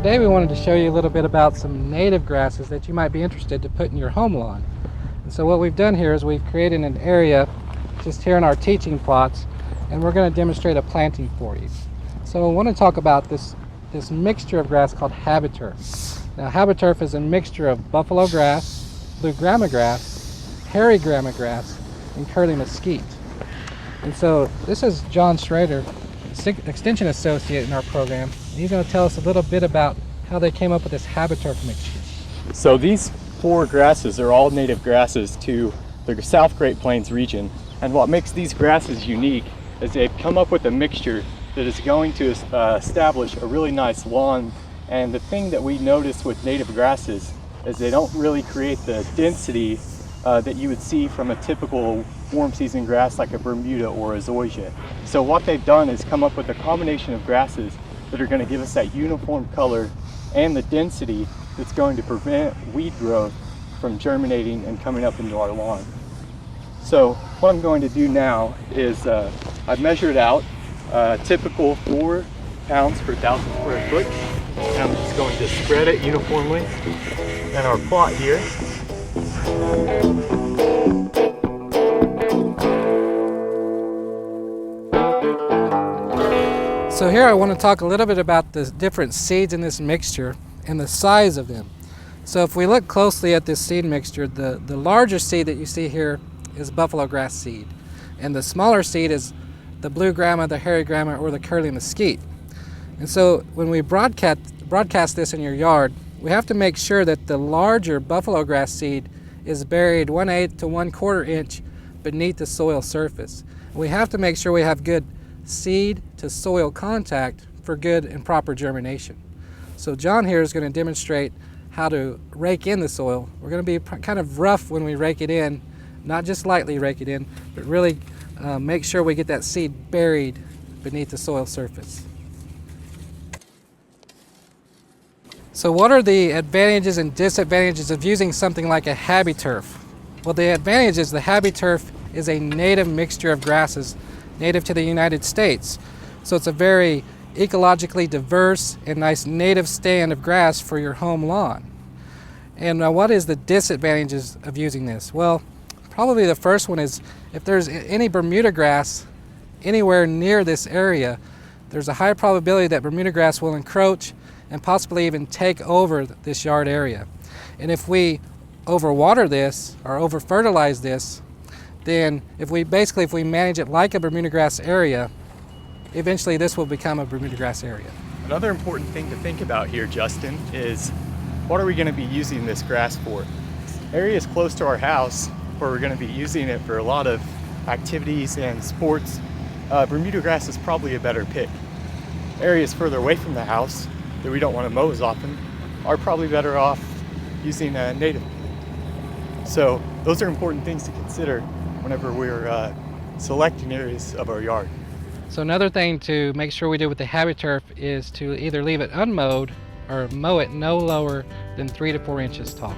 today we wanted to show you a little bit about some native grasses that you might be interested to put in your home lawn. And so what we've done here is we've created an area just here in our teaching plots, and we're going to demonstrate a planting for you. So I want to talk about this mixture of grass called habiturf. Now habiturf is a mixture of buffalo grass, blue grama grass, hairy grama grass, and curly mesquite. And so this is John Schroeder, Extension Associate in our program. He's going to tell us a little bit about how they came up with this habiturf mixture. So these four grasses are all native grasses to the South Great Plains region. And what makes these grasses unique is they've come up with a mixture that is going to establish a really nice lawn. And the thing that we notice with native grasses is they don't really create the density that you would see from a typical warm season grass like a Bermuda or a zoysia. So what they've done is come up with a combination of grasses that are going to give us that uniform color and the density that's going to prevent weed growth from germinating and coming up into our lawn. So what I'm going to do now is I've measured out typical 4 pounds per 1,000 square foot, and I'm just going to spread it uniformly in our plot here. So here I want to talk a little bit about the different seeds in this mixture and the size of them. So if we look closely at this seed mixture, the larger seed that you see here is buffalo grass seed, and the smaller seed is the blue grama, the hairy grama, or the curly mesquite. And so when we broadcast this in your yard, we have to make sure that the larger buffalo grass seed is buried 1/8 to 1/4 inch beneath the soil surface. We have to make sure we have good seed to soil contact for good and proper germination. So John here is going to demonstrate how to rake in the soil. We're going to be kind of rough when we rake it in, not just lightly rake it in, but really make sure we get that seed buried beneath the soil surface. So what are the advantages and disadvantages of using something like a habiturf? Well, the advantage is the habiturf is a native mixture of grasses native to the United States. So it's a very ecologically diverse and nice native stand of grass for your home lawn. And what is the disadvantages of using this? Well, probably the first one is if there's any Bermuda grass anywhere near this area, there's a high probability that Bermuda grass will encroach and possibly even take over this yard area. And if we overwater this or over fertilize this, then if we manage it like a Bermuda grass area, eventually this will become a Bermuda grass area. Another important thing to think about here, Justin, is what are we going to be using this grass for? Areas close to our house where we're going to be using it for a lot of activities and sports, Bermuda grass is probably a better pick. Areas further away from the house that we don't want to mow as often are probably better off using native. So those are important things to consider whenever we're selecting areas of our yard. So another thing to make sure we do with the habiturf is to either leave it unmowed or mow it no lower than 3 to 4 inches tall.